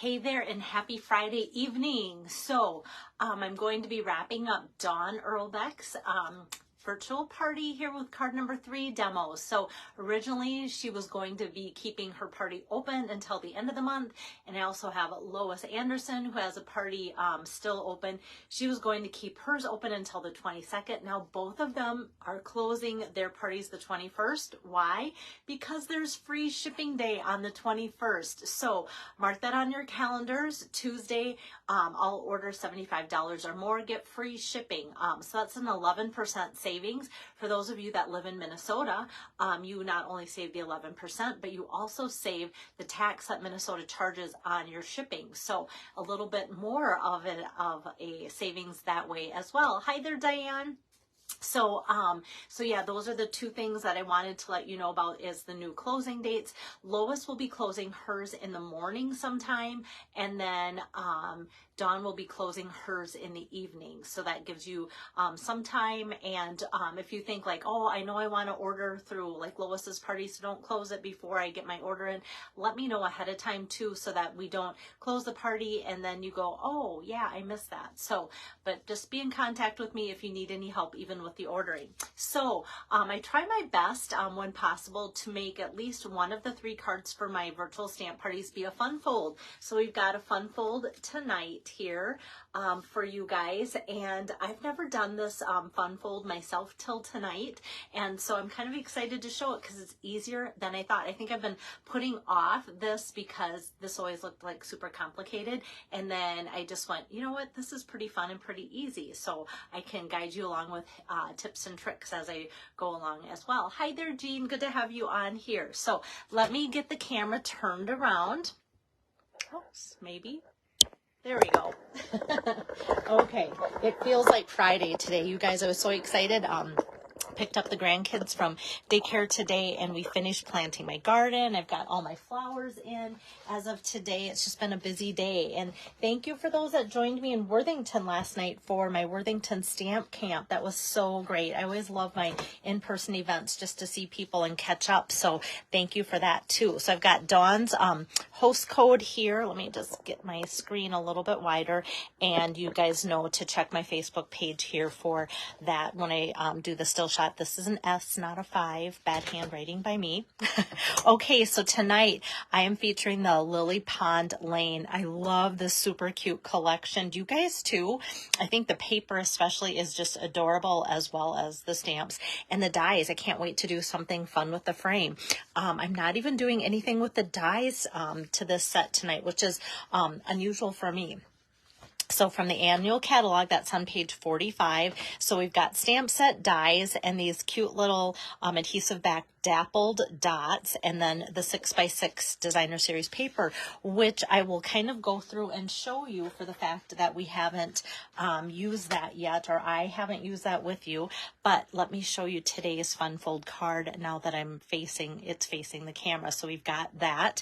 Hey there and happy Friday evening. So I'm going to be wrapping up Dawn Earlbeck's virtual party here with card number 3 demos. So originally she was going to be keeping her party open until the end of the month. And I also have Lois Anderson who has a party still open. She was going to keep hers open until the 22nd. Now both of them are closing their parties the 21st. Why? Because there's free shipping day on the 21st. So mark that on your calendars. Tuesday, I'll order $75 or more, get free shipping. So that's an 11% savings. For those of you that live in Minnesota, you not only save the 11%, but you also save the tax that Minnesota charges on your shipping. So a little bit more of a savings that way as well. Hi there, Diane. So yeah, those are the two things that I wanted to let you know about is the new closing dates. Lois will be closing hers in the morning sometime, and then Dawn will be closing hers in the evening. So that gives you some time. And if you think like, oh, I know I want to order through like Lois's party, so don't close it before I get my order in, let me know ahead of time too, so that we don't close the party and then you go, oh yeah, I missed that. So, but just be in contact with me if you need any help, even with the ordering. So I try my best when possible to make at least one of the 3 cards for my virtual stamp parties be a fun fold. So we've got a fun fold tonight here for you guys, and I've never done this fun fold myself till tonight, and so I'm kind of excited to show it because it's easier than I thought. I think I've been putting off this because this always looked like super complicated, and then I just went, you know what, this is pretty fun and pretty easy, so I can guide you along with tips and tricks as I go along as well. Hi there, Jean, good to have you on here. So let me get the camera turned around. Oops, maybe. There we go. Okay, it feels like Friday today. You guys, I was so excited. Picked up the grandkids from daycare today and we finished planting my garden. I've got all my flowers in as of today. It's just been a busy day. And thank you for those that joined me in Worthington last night for my Worthington stamp camp. That was so great. I always love my in-person events just to see people and catch up. So thank you for that too. So I've got Dawn's host code here. Let me just get my screen a little bit wider, and you guys know to check my Facebook page here for that when I do the still shot. This is an S, not a 5. Bad handwriting by me. Okay, so tonight I am featuring the Lily Pond Lane. I love this super cute collection. Do you guys too? I think the paper especially is just adorable, as well as the stamps and the dies. I can't wait to do something fun with the frame. I'm not even doing anything with the dies to this set tonight, which is unusual for me. So from the annual catalog, that's on page 45. So we've got stamp set dies and these cute little adhesive back dappled dots, and then the 6x6 designer series paper, which I will kind of go through and show you for the fact that we haven't used that yet, or I haven't used that with you. But let me show you today's fun fold card now that it's facing the camera. So we've got that.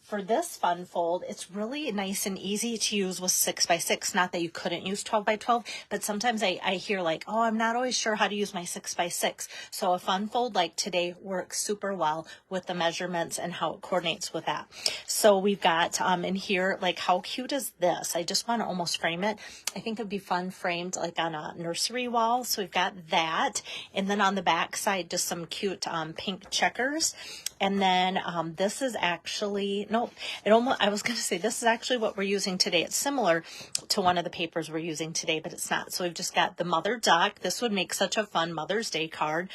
For this fun fold, it's really nice and easy to use with 6x6. Not that you couldn't use 12x12, but sometimes I hear like, oh, I'm not always sure how to use my 6x6. So a fun fold like today works super well with the measurements and how it coordinates with that. So we've got in here, like, how cute is this? I just want to almost frame it. I think it'd be fun framed like on a nursery wall. So we've got that. And then on the back side, just some cute pink checkers. And then this is actually, nope, I was going to say this is actually what we're using today. It's similar to one of the papers we're using today, but it's not. So we've just got the mother duck. This would make such a fun Mother's Day card.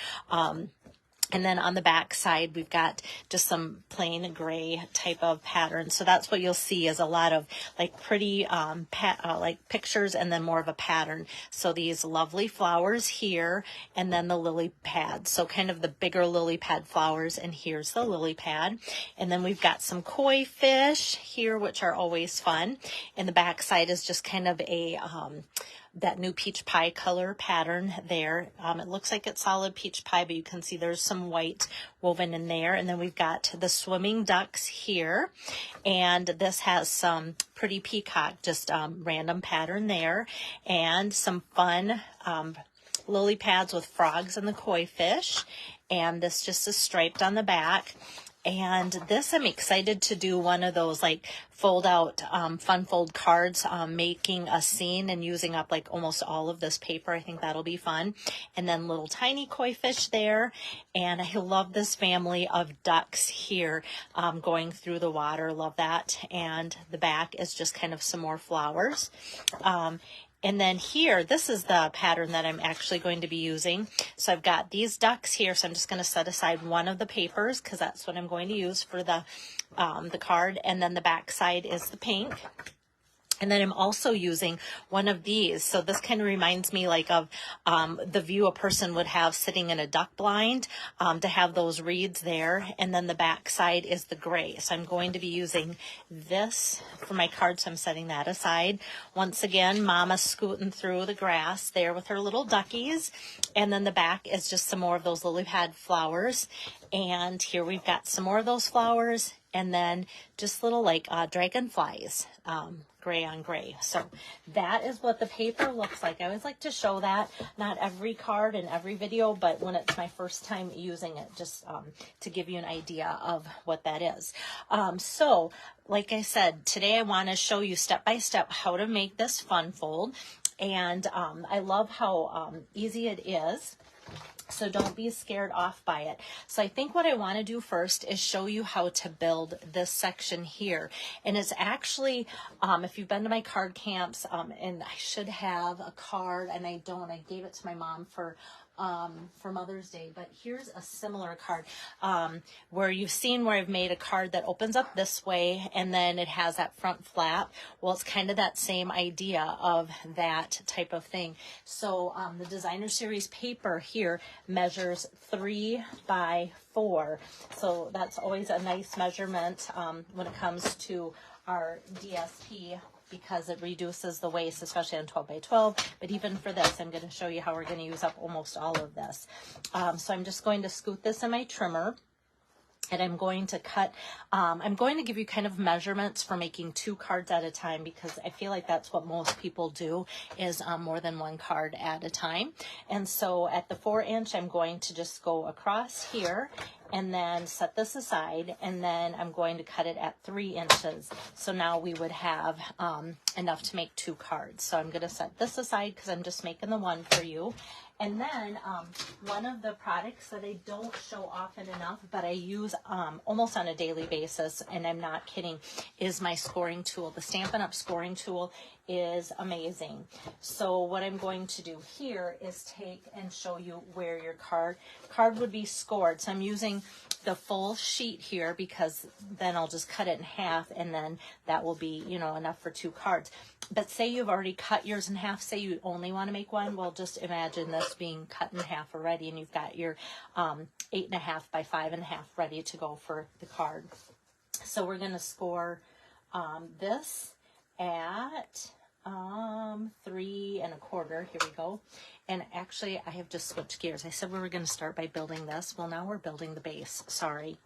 And then on the back side, we've got just some plain gray type of pattern. So that's what you'll see is a lot of like pretty like pictures and then more of a pattern. So these lovely flowers here, and then the lily pad. So kind of the bigger lily pad flowers, and here's the lily pad. And then we've got some koi fish here, which are always fun. And the back side is just kind of a that new peach pie color pattern there. It looks like it's solid peach pie, but you can see there's some white woven in there. And then we've got the swimming ducks here. And this has some pretty peacock, just random pattern there. And some fun lily pads with frogs and the koi fish. And this just is striped on the back. And this, I'm excited to do one of those like fold out fun fold cards, making a scene and using up like almost all of this paper. I think that'll be fun. And then little tiny koi fish there. And I love this family of ducks here going through the water. Love that. And the back is just kind of some more flowers. And then here, this is the pattern that I'm actually going to be using. So I've got these ducks here. So I'm just going to set aside one of the papers because that's what I'm going to use for the card. And then the back side is the pink. And then I'm also using one of these. So this kind of reminds me like of the view a person would have sitting in a duck blind, to have those reeds there. And then the back side is the gray. So I'm going to be using this for my card. So I'm setting that aside. Once again, Mama scooting through the grass there with her little duckies. And then the back is just some more of those lily pad flowers. And here we've got some more of those flowers. And then just little like dragonflies. Gray on gray. So that is what the paper looks like. I always like to show that, not every card in every video, but when it's my first time using it, just to give you an idea of what that is. So like I said, today I want to show you step by step how to make this fun fold. And I love how easy it is. So don't be scared off by it. So I think what I want to do first is show you how to build this section here. And it's actually, if you've been to my card camps, and I should have a card, and I don't, I gave it to my mom for Mother's Day, but here's a similar card where you've seen where I've made a card that opens up this way and then it has that front flap. Well, it's kind of that same idea of that type of thing. So the Designer Series paper here measures 3 by 4. So that's always a nice measurement when it comes to our DSP, because it reduces the waste, especially on 12 by 12. But even for this, I'm going to show you how we're going to use up almost all of this. So I'm just going to scoot this in my trimmer. And I'm going to cut, I'm going to give you kind of measurements for making 2 cards at a time, because I feel like that's what most people do, is more than 1 card at a time. And so at the 4-inch, I'm going to just go across here and then set this aside, and then I'm going to cut it at 3 inches. So now we would have enough to make 2 cards. So I'm going to set this aside because I'm just making the one for you. And then one of the products that I don't show often enough, but I use almost on a daily basis, and I'm not kidding, is my scoring tool. The Stampin' Up! Scoring tool is amazing. So what I'm going to do here is take and show you where your card would be scored. So I'm using the full sheet here because then I'll just cut it in half, and then that will be, you know, enough for 2 cards. But say you've already cut yours in half, say you only want to make 1, well, just imagine this being cut in half already, and you've got your 8.5 by 5.5 ready to go for the card. So we're going to score this at 3 1/4. Here we go. And actually, I have just switched gears. I said we were going to start by building this. Well, now we're building the base. Sorry.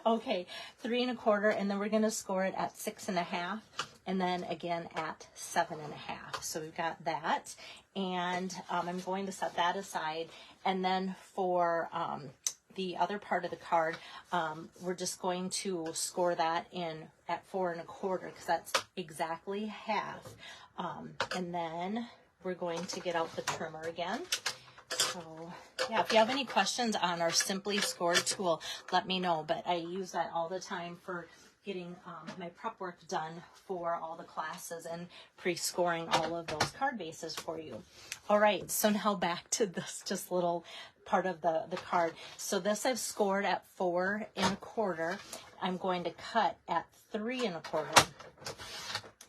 Okay, 3 1/4, and then we're going to score it at 6.5, and then again at 7.5. So we've got that, and I'm going to set that aside. And then for the other part of the card, we're just going to score that in at 4 1/4, because that's exactly half. And then we're going to get out the trimmer again. So yeah, if you have any questions on our Simply Scored tool, let me know. But I use that all the time for getting my prep work done for all the classes and pre-scoring all of those card bases for you. All right, so now back to this just little part of the card. So this I've scored at 4 1/4. I'm going to cut at 3 1/4,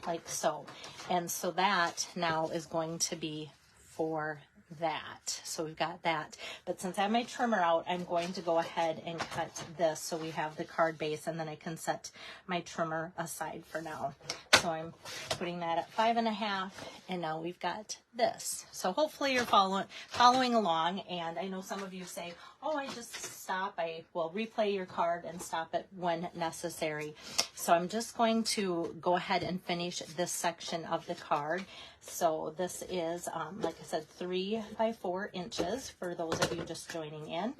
like so. And so that now is going to be for that. So we've got that. But since I have my trimmer out, I'm going to go ahead and cut this so we have the card base, and then I can set my trimmer aside for now. So I'm putting that at 5.5, and now we've got this. So hopefully you're following along. And I know some of you say, oh, I just stop. I will replay your card and stop it when necessary. So I'm just going to go ahead and finish this section of the card. So this is, like I said, 3 by 4 inches for those of you just joining in.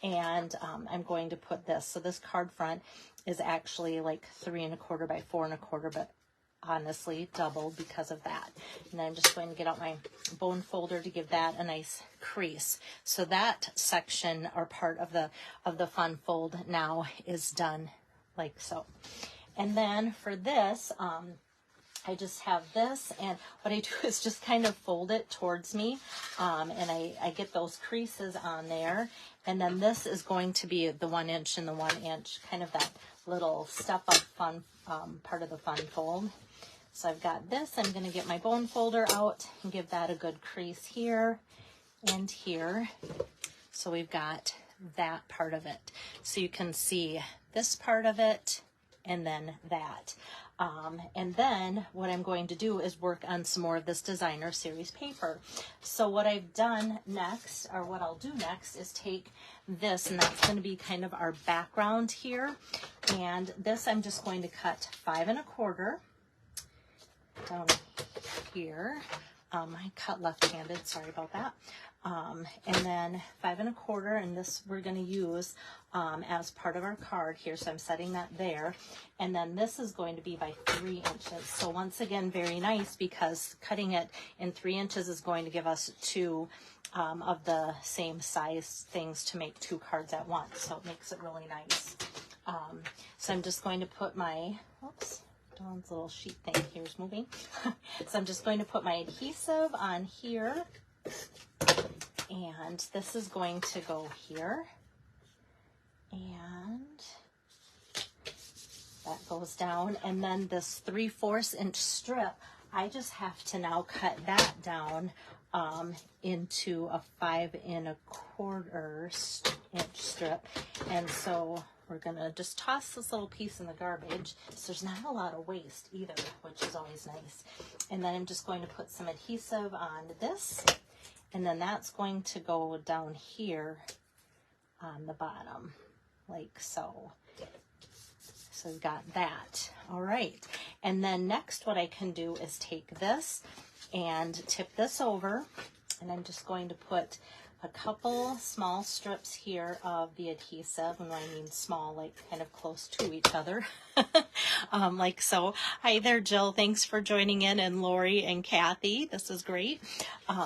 And I'm going to put this. So this card front is actually like 3 1/4 by 4 1/4, but honestly doubled because of that. And then I'm just going to get out my bone folder to give that a nice crease. So that section or part of the fun fold now is done like so. And then for this, I just have this, and what I do is just kind of fold it towards me, and I get those creases on there. And then this is going to be the 1 inch and the 1 inch, kind of that little step up fun part of the fun fold. So I've got this. I'm going to get my bone folder out and give that a good crease here and here. So we've got that part of it. So you can see this part of it and then that. And then what I'm going to do is work on some more of this designer series paper. So what I've done next, or what I'll do next, is take this, and that's going to be kind of our background here. And this I'm just going to cut 5 1/4 down here. I cut left-handed, sorry about that. And then 5 1/4, and this we're going to use as part of our card here. So I'm setting that there. And then this is going to be by 3 inches. So once again, very nice, because cutting it in 3 inches is going to give us 2 of the same size things to make 2 cards at once. So it makes it really nice. So I'm just going to put my, oops, Dawn's little sheet thing here is moving. So I'm just going to put my adhesive on here. And this is going to go here. And that goes down. And then this 3/4 inch strip, I just have to now cut that down into a 5 1/4 inch strip. And so we're gonna just toss this little piece in the garbage. So there's not a lot of waste either, which is always nice. And then I'm just going to put some adhesive on this. And then that's going to go down here on the bottom, like so. So we've got that. All right. And then next what I can do is take this and tip this over. And I'm just going to put a couple small strips here of the adhesive. And when I mean small, like kind of close to each other. Like so. Hi there, Jill. Thanks for joining in, and Lori and Kathy. This is great.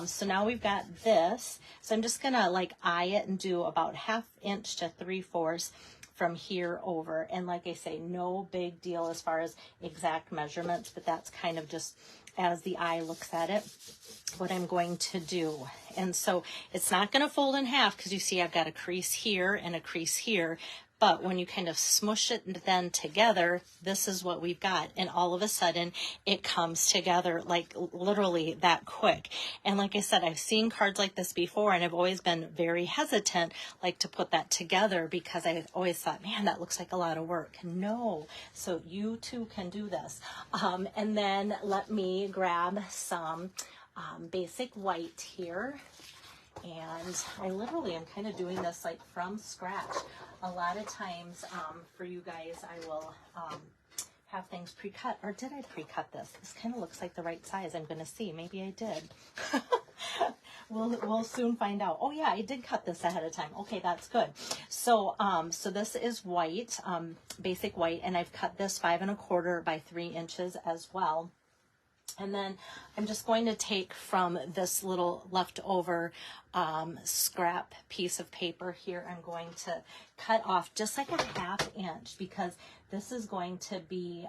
So now we've got this. So I'm just going to like eye it and do about 1/2 inch to 3/4 from here over. And like I say, no big deal as far as exact measurements, but that's kind of just as the eye looks at it, what I'm going to do. And so it's not going to fold in half, because you see I've got a crease here and a crease here. But when you kind of smush it then together, this is what we've got. And all of a sudden, it comes together like literally that quick. And like I said, I've seen cards like this before, and I've always been very hesitant like to put that together, because I always thought, man, that looks like a lot of work. No. So you too can do this. And then let me grab some basic white here. And I literally am kind of doing this like from scratch. A lot of times for you guys, I will have things pre-cut. Or did I pre-cut this? This kind of looks like the right size. I'm going to see. Maybe I did. We'll soon find out. Oh yeah, I did cut this ahead of time. Okay, that's good. So so this is white, basic white, and I've cut this 5 1/4 by 3 inches as well. And then I'm just going to take from this little leftover scrap piece of paper here, I'm going to cut off just like a 1/2 inch, because this is going to be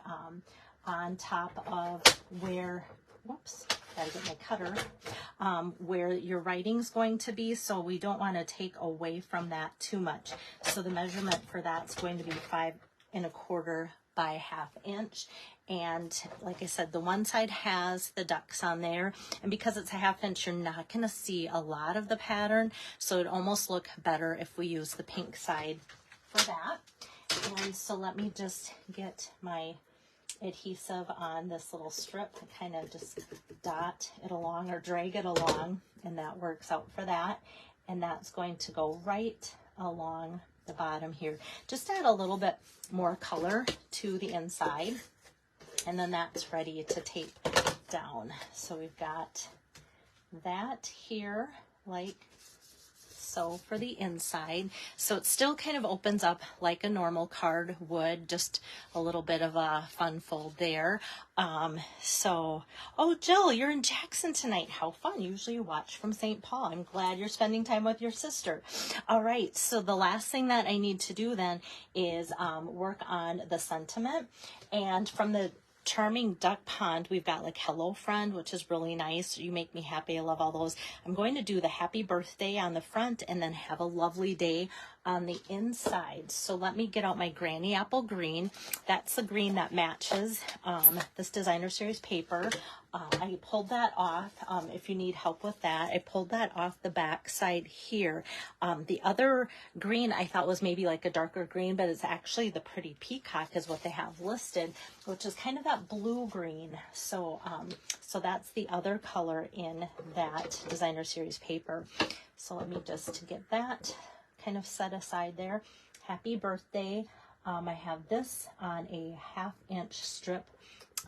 on top of where, whoops, gotta get my cutter, where your writing's going to be. So we don't want to take away from that too much. So the measurement for that's going to be 5 1/4 by 1/2 inch. And like I said, the one side has the ducks on there, and because it's a 1/2 inch, you're not going to see a lot of the pattern, so it'd almost look better if we use the pink side for that. And so let me just get my adhesive on this little strip and kind of just dot it along or drag it along, and that works out for that. And that's going to go right along the bottom here. Just add a little bit more color to the inside. And then that's ready to tape down. So we've got that here like so for the inside. So it still kind of opens up like a normal card would, just a little bit of a fun fold there. Oh, Jill, you're in Jackson tonight. How fun. Usually you watch from St. Paul. I'm glad you're spending time with your sister. All right, so the last thing that I need to do then is work on the sentiment. And from the Charming Duck Pond, we've got like Hello Friend, which is really nice. You make me happy. I love all those. I'm going to do the happy birthday on the front and then have a lovely day on the inside. So let me get out my Granny Apple Green. That's the green that matches this Designer Series paper. I pulled that off. If you need help with that, I pulled that off the back side here. The other green I thought was maybe like a darker green, but it's actually the Pretty Peacock is what they have listed, which is kind of that blue green. So, so that's the other color in that Designer Series paper. So let me just get that kind of set aside there. Happy birthday. I have this on a 1/2 inch strip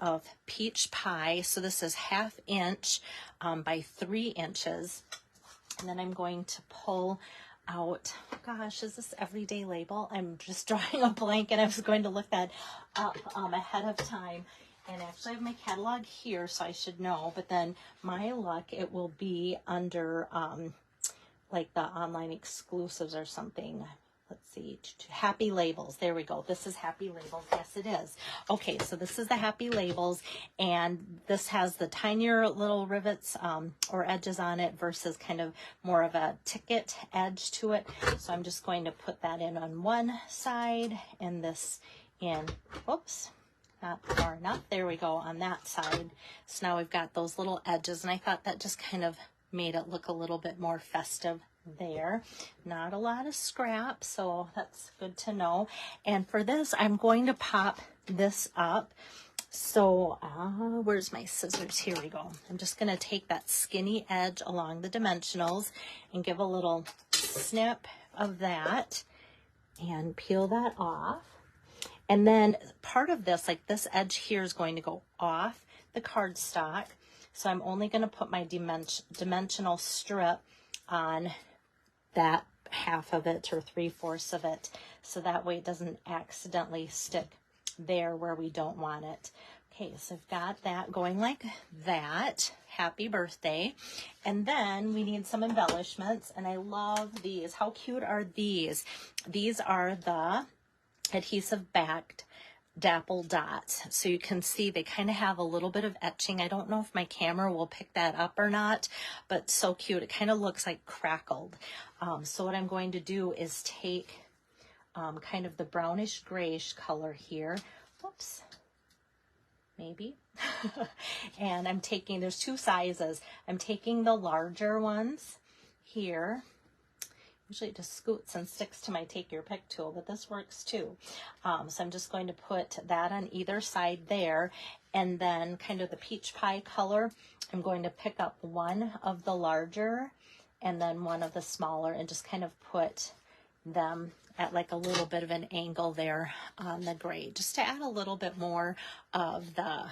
of peach pie. So this is 1/2 inch by 3 inches. And then I'm going to pull out, gosh, is this Everyday Label? I'm just drawing a blank and I was going to look that up ahead of time. And actually I have my catalog here, so I should know. But then my luck, it will be under like the online exclusives or something. Let's see, Happy Labels. There we go. This is Happy Labels. Yes, it is. Okay, so this is the Happy Labels, and this has the tinier little rivets or edges on it versus kind of more of a ticket edge to it. So I'm just going to put that in on one side and this in, whoops, not far enough. There we go on that side. So now we've got those little edges, and I thought that just kind of made it look a little bit more festive there. Not a lot of scrap, so that's good to know. And for this, I'm going to pop this up. So where's my scissors? Here we go. I'm just going to take that skinny edge along the dimensionals and give a little snip of that and peel that off. And then part of this, like this edge here, is going to go off the cardstock. So I'm only going to put my dimensional strip on that 1/2 of it or 3/4 of it, so that way it doesn't accidentally stick there where we don't want it. Okay, so I've got that going like that. Happy birthday. And then we need some embellishments, and I love these. How cute are these? These are the adhesive backed Dapple dots. So you can see they kind of have a little bit of etching. I don't know if my camera will pick that up or not, but so cute. It kind of looks like crackled. So what I'm going to do is take kind of the brownish grayish color here. Whoops. Maybe. And I'm taking, there's 2 sizes. I'm taking the larger ones here. Usually it just scoots and sticks to my Take Your Pick tool, but this works too. So I'm just going to put that on either side there. And then kind of the peach pie color, I'm going to pick up one of the larger and then one of the smaller and just kind of put them at like a little bit of an angle there on the gray, just to add a little bit more of the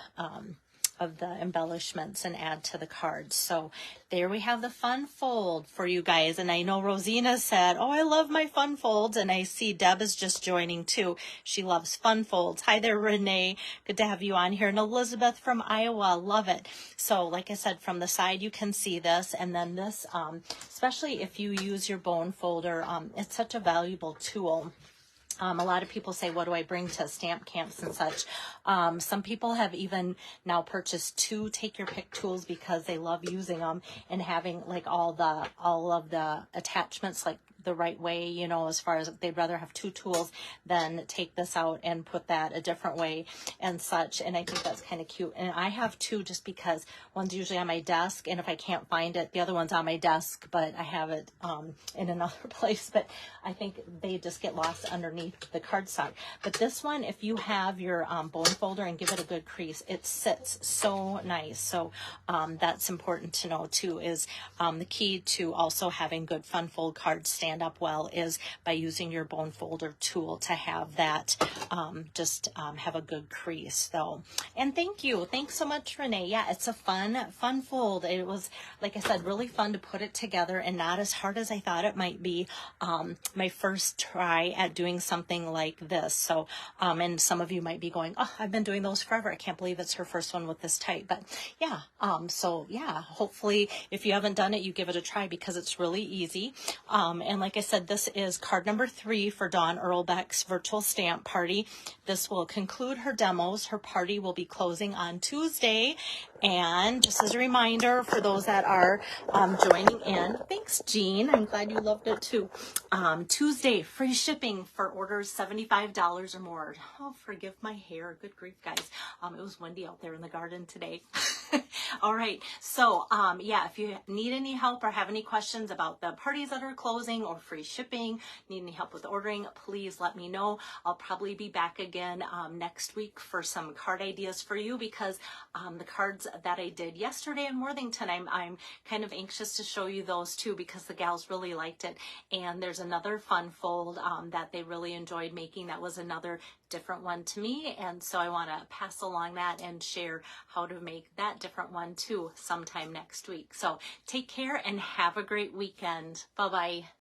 embellishments and add to the cards. So there we have the fun fold for you guys. And I know Rosina said, oh, I love my fun folds. And I see Deb is just joining too. She loves fun folds. Hi there, Renee. Good to have you on here. And Elizabeth from Iowa. Love it. So like I said, from the side, you can see this. And then this, especially if you use your bone folder, it's such a valuable tool. A lot of people say, what do I bring to stamp camps and such? Some people have even now purchased 2 Take Your Pick tools because they love using them and having like all of the attachments like the right way, you know, as far as they'd rather have 2 tools than take this out and put that a different way and such. And I think that's kind of cute. And I have 2 just because one's usually on my desk, and if I can't find it, the other one's on my desk, but I have it in another place. But I think they just get lost underneath the cardstock. But this one, if you have your bone folder and give it a good crease, it sits so nice. So that's important to know too, is the key to also having good fun fold card stamps stand up well is by using your bone folder tool to have that have a good crease though. And thanks so much, Renee. Yeah, it's a fun fold. It was, like I said, really fun to put it together and not as hard as I thought it might be. My first try at doing something like this. So and some of you might be going, oh, I've been doing those forever. I can't believe it's her first one with this type. But yeah, so yeah, hopefully if you haven't done it, you give it a try because it's really easy. And like I said, this is card number 3 for Dawn Earlbeck's virtual stamp party. This will conclude her demos. Her party will be closing on Tuesday. And just as a reminder for those that are joining in, thanks, Jean. I'm glad you loved it too. Tuesday, free shipping for orders $75 or more. Oh, forgive my hair. Good grief, guys. It was windy out there in the garden today. All right. So, yeah, if you need any help or have any questions about the parties that are closing or free shipping, need any help with ordering, please let me know. I'll probably be back again next week for some card ideas for you because the cards that I did yesterday in Worthington, I'm kind of anxious to show you those too because the gals really liked it. And there's another fun fold that they really enjoyed making. That was another different one to me. And so I want to pass along that and share how to make that different one too sometime next week. So take care and have a great weekend. Bye-bye.